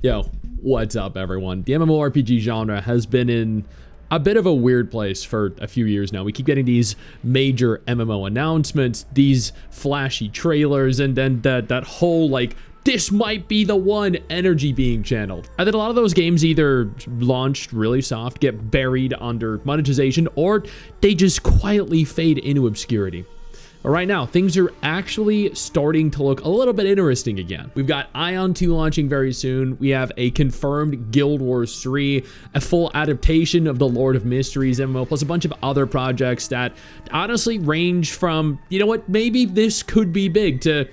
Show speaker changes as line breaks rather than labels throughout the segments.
Yo, what's up everyone? The MMORPG genre has been in a bit of a weird place for a few years now. We keep getting these major MMO announcements, these flashy trailers, and then that whole like, this might be the one energy being channeled. And then a lot of those games either launched really soft, get buried under monetization, or they just quietly fade into obscurity. But right now, things are actually starting to look a little bit interesting again. We've got Aion 2 launching very soon. We have a confirmed Guild Wars 3, a full adaptation of the Lord of Mysteries MMO, plus a bunch of other projects that honestly range from, you know what, maybe this could be big, to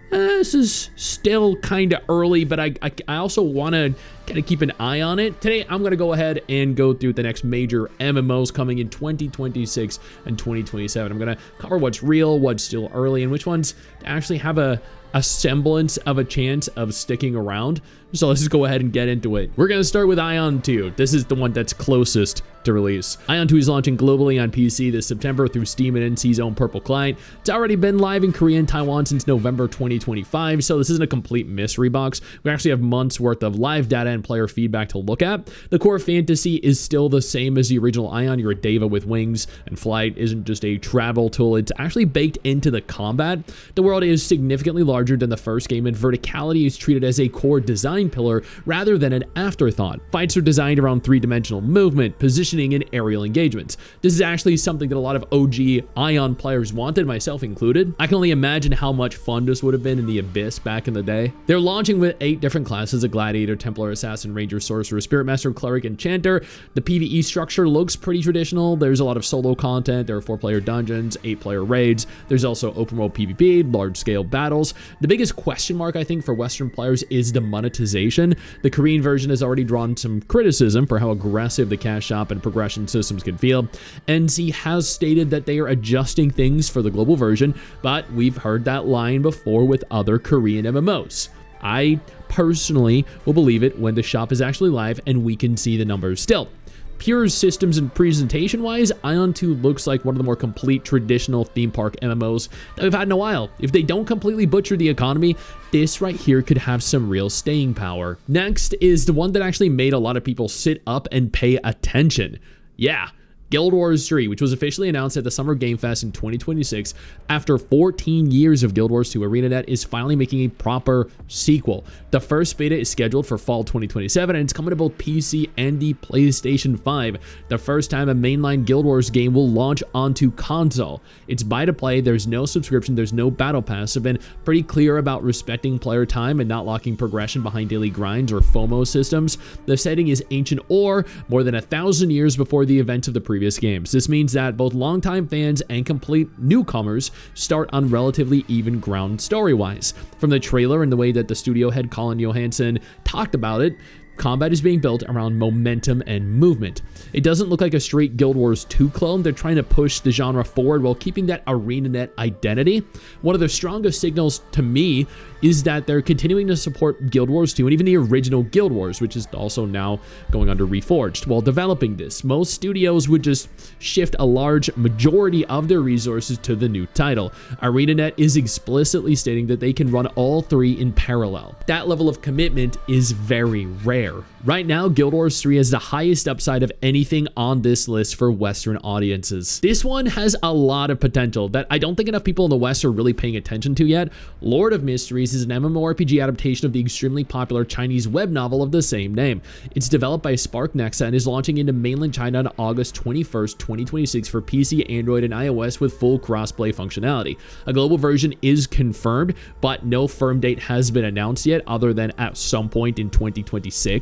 this is still kind of early, but I also want to kind of keep an eye on it. Today, I'm going to go ahead and go through the next major MMOs coming in 2026 and 2027. I'm going to cover what's real, what's still early, and which ones actually have a semblance of a chance of sticking around. So let's just go ahead and get into it. We're going to start with Aion 2. This is the one that's closest to release. Aion 2 is launching globally on PC this September through Steam and NC's own Purple client. It's already been live in Korea and Taiwan since November 2025, so this isn't a complete mystery box. We actually have months worth of live data and player feedback to look at. The core fantasy is still the same as the original Aion. You're a Deva with wings, and flight isn't just a travel tool. It's actually baked into the combat. The world is significantly larger than the first game, and verticality is treated as a core design pillar rather than an afterthought. Fights are designed around three-dimensional movement, positioning, and aerial engagements. This is actually something that a lot of OG Aion players wanted, myself included. I can only imagine how much fun this would have been in the Abyss back in the day. They're launching with 8 different classes: a Gladiator, Templar, Assassin, Ranger, Sorcerer, Spirit Master, Cleric, and Chanter. The PvE structure looks pretty traditional. There's a lot of solo content. There are 4-player dungeons, 8-player raids. There's also open world PvP, large-scale battles. The biggest question mark, I think, for Western players is the monetization. The Korean version has already drawn some criticism for how aggressive the cash shop and progression systems can feel. NC has stated that they are adjusting things for the global version, but we've heard that line before with other Korean MMOs. I personally will believe it when the shop is actually live and we can see the numbers. Still, pure systems and presentation wise, Aion 2 looks like one of the more complete traditional theme park MMOs that we've had in a while. If they don't completely butcher the economy, this right here could have some real staying power. Next is the one that actually made a lot of people sit up and pay attention. Yeah, Guild Wars 3, which was officially announced at the Summer Game Fest in 2026. After 14 years of Guild Wars 2, ArenaNet is finally making a proper sequel. The first beta is scheduled for fall 2027, and it's coming to both PC and the PlayStation 5. The first time a mainline Guild Wars game will launch onto console. It's buy to play, there's no subscription, there's no battle pass. I've been pretty clear about respecting player time and not locking progression behind daily grinds or FOMO systems. The setting is ancient ore, more than 1,000 years before the events of the previous games. This means that both longtime fans and complete newcomers start on relatively even ground story-wise. From the trailer and the way that the studio head Colin Johansson talked about it, combat is being built around momentum and movement. It doesn't look like a straight Guild Wars 2 clone. They're trying to push the genre forward while keeping that ArenaNet identity. One of the strongest signals to me is that they're continuing to support Guild Wars 2 and even the original Guild Wars, which is also now going under Reforged. While developing this, most studios would just shift a large majority of their resources to the new title. ArenaNet is explicitly stating that they can run all 3 in parallel. That level of commitment is very rare. Right now, Guild Wars 3 has the highest upside of anything on this list for Western audiences. This one has a lot of potential that I don't think enough people in the West are really paying attention to yet. Lord of Mysteries is an MMORPG adaptation of the extremely popular Chinese web novel of the same name. It's developed by Spark Nexa and is launching into mainland China on August 21st, 2026 for PC, Android, and iOS with full crossplay functionality. A global version is confirmed, but no firm date has been announced yet other than at some point in 2026.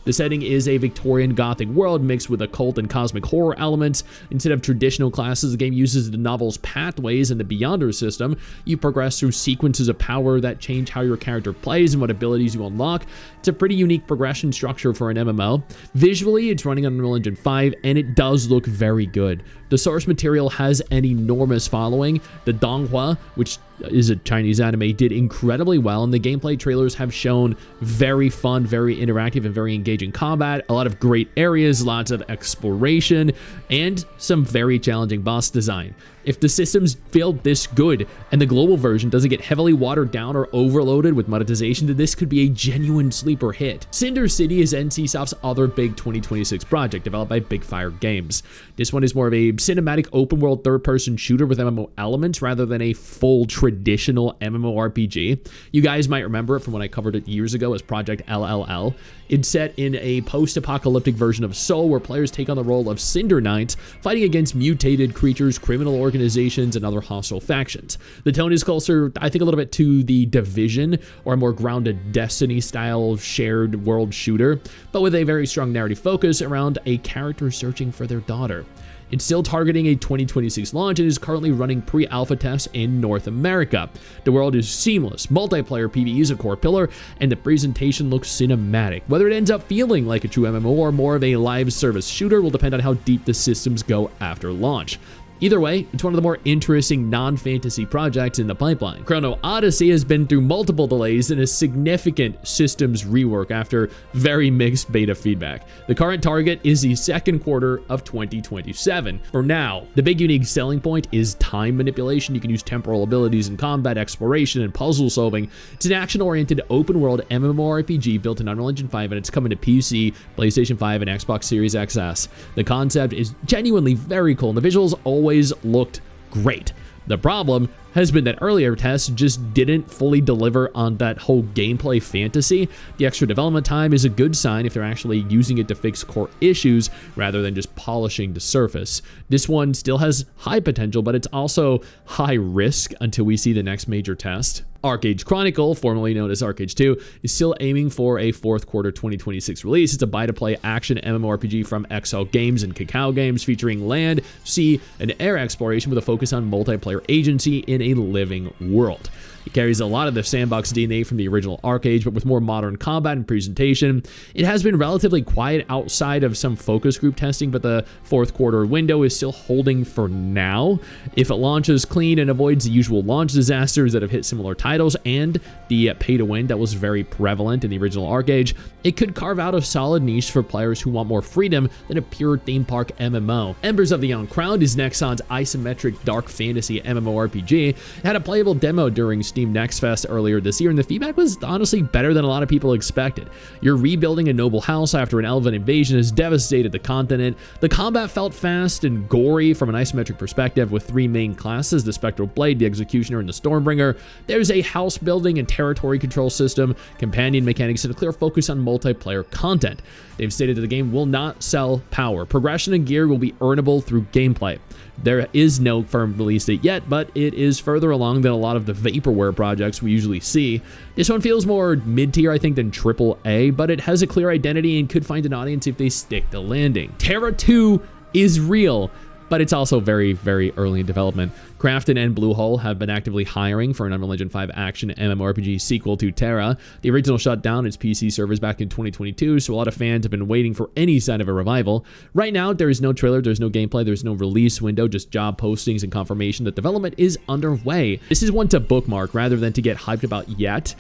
The setting is a Victorian Gothic world mixed with occult and cosmic horror elements. Instead of traditional classes, the game uses the novel's pathways and the Beyonder system. You progress through sequences of power that change how your character plays and what abilities you unlock. It's a pretty unique progression structure for an MMO. Visually, it's running on Unreal Engine 5, and it does look very good. The source material has an enormous following. The Donghua, which is a Chinese anime, did incredibly well, and the gameplay trailers have shown very fun, very interactive interactive and very engaging combat, a lot of great areas, lots of exploration, and some very challenging boss design. If the systems feel this good and the global version doesn't get heavily watered down or overloaded with monetization, then this could be a genuine sleeper hit. Cinder City is NCSoft's other big 2026 project developed by Big Fire Games. This one is more of a cinematic open-world third-person shooter with MMO elements rather than a full traditional MMORPG. You guys might remember it from when I covered it years ago as Project LLL. It's set in a post-apocalyptic version of Soul where players take on the role of Cinder Knights, fighting against mutated creatures, criminal organizations, and other hostile factions. The tone is closer, I think, a little bit to the Division, or a more grounded Destiny-style shared world shooter, but with a very strong narrative focus around a character searching for their daughter. It's still targeting a 2026 launch and is currently running pre-alpha tests in North America. The world is seamless, multiplayer PvE is a core pillar, and the presentation looks cinematic. Whether it ends up feeling like a true MMO or more of a live service shooter will depend on how deep the systems go after launch. Either way, it's one of the more interesting non-fantasy projects in the pipeline. Chrono Odyssey has been through multiple delays and a significant systems rework after very mixed beta feedback. The current target is the second quarter of 2027. For now, the big unique selling point is time manipulation. You can use temporal abilities in combat, exploration, and puzzle solving. It's an action-oriented open-world MMORPG built in Unreal Engine 5, and it's coming to PC, PlayStation 5, and Xbox Series XS. The concept is genuinely very cool, and the visuals always looked great. The problem has been that earlier tests just didn't fully deliver on that whole gameplay fantasy. The extra development time is a good sign if they're actually using it to fix core issues rather than just polishing the surface. This one still has high potential, but it's also high risk until we see the next major test. ArcheAge Chronicle, formerly known as ArcheAge 2, is still aiming for a fourth quarter 2026 release. It's a buy-to-play action MMORPG from XL Games and Cacao Games featuring land, sea, and air exploration with a focus on multiplayer agency in a living world. It carries a lot of the sandbox DNA from the original ArcheAge, but with more modern combat and presentation. It has been relatively quiet outside of some focus group testing, but the fourth quarter window is still holding for now. If it launches clean and avoids the usual launch disasters that have hit similar titles and the pay-to-win that was very prevalent in the original ArcheAge, it could carve out a solid niche for players who want more freedom than a pure theme park MMO. Embers of the Uncrowned is Nexon's isometric dark fantasy MMORPG. It had a playable demo during Steam Next Fest earlier this year, and the feedback was honestly better than a lot of people expected. You're rebuilding a noble house after an elven invasion has devastated the continent. The combat felt fast and gory from an isometric perspective with three main classes, the Spectral Blade, the Executioner, and the Stormbringer. There's a house building and territory control system, companion mechanics, and a clear focus on multiplayer content. They've stated that the game will not sell power. Progression and gear will be earnable through gameplay. There is no firm release date yet, but it is further along than a lot of the vaporware projects we usually see. This one feels more mid-tier, I think, than AAA, but it has a clear identity and could find an audience if they stick the landing. TERA 2 is real, but it's also very, very early in development. Krafton and Bluehole have been actively hiring for an Unreal Engine 5 action MMORPG sequel to TERA. The original shut down its PC servers back in 2022, so a lot of fans have been waiting for any sign of a revival. Right now, there is no trailer, there's no gameplay, there's no release window, just job postings and confirmation that development is underway. This is one to bookmark rather than to get hyped about yet.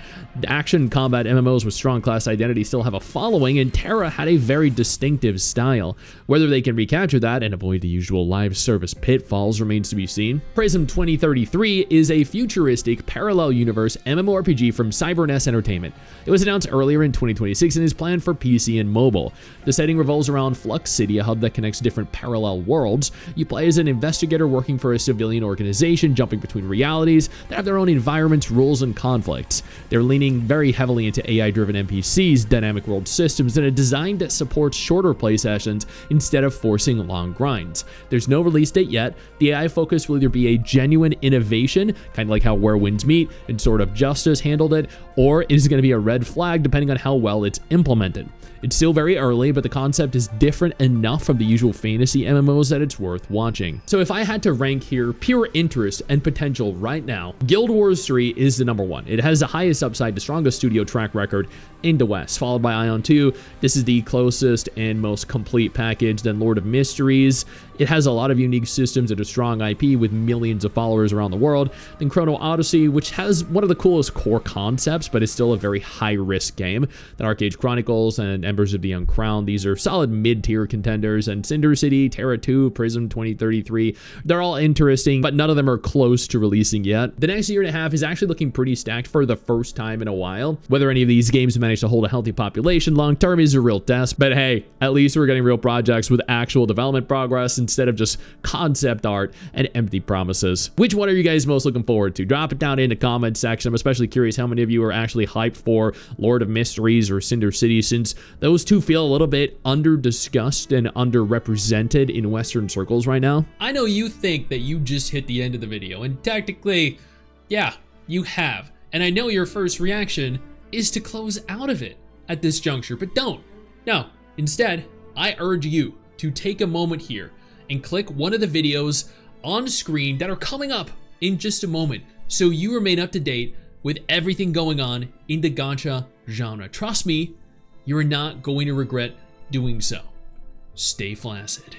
Action combat MMOs with strong class identity still have a following, and TERA had a very distinctive style. Whether they can recapture that and avoid the usual live service pitfalls remains to be seen. PRISM 2033 is a futuristic parallel universe MMORPG from Cyberness Entertainment. It was announced earlier in 2026 and is planned for PC and mobile. The setting revolves around Flux City, a hub that connects different parallel worlds. You play as an investigator working for a civilian organization, jumping between realities that have their own environments, rules, and conflicts. They're leaning very heavily into AI-driven NPCs, dynamic world systems, and a design that supports shorter play sessions instead of forcing long grinds. There's no release date yet. The AI focus will either be a genuine innovation, kind of like how Where Winds Meet and Sword of Justice handled it, or it is going to be a red flag depending on how well it's implemented. It's still very early, but the concept is different enough from the usual fantasy MMOs that it's worth watching. So if I had to rank here pure interest and potential right now, Guild Wars 3 is the number one. It has the highest upside, the strongest studio track record, in the West, followed by Aion 2. This is the closest and most complete package. Then Lord of Mysteries. It has a lot of unique systems and a strong IP with millions of followers around the world. Then Chrono Odyssey, which has one of the coolest core concepts, but is still a very high-risk game. Then ArcheAge Chronicles and Embers of the Uncrowned. These are solid mid-tier contenders. And Cinder City, TERA 2, PRISM 2033. They're all interesting, but none of them are close to releasing yet. The next year and a half is actually looking pretty stacked for the first time in a while. Whether any of these games manage to hold a healthy population long-term is a real test, but hey, at least we're getting real projects with actual development progress instead of just concept art and empty promises. Which one are you guys most looking forward to? Drop it down in the comment section. I'm especially curious how many of you are actually hyped for Lord of Mysteries or Cinder City, since those two feel a little bit under-discussed and underrepresented in Western circles right now. I know you think that you just hit the end of the video, and technically, yeah, you have. And I know your first reaction is to close out of it at this juncture, but don't. No, instead, I urge you to take a moment here and click one of the videos on screen that are coming up in just a moment, so you remain up to date with everything going on in the gacha genre. Trust me, you're not going to regret doing so. Stay flaccid.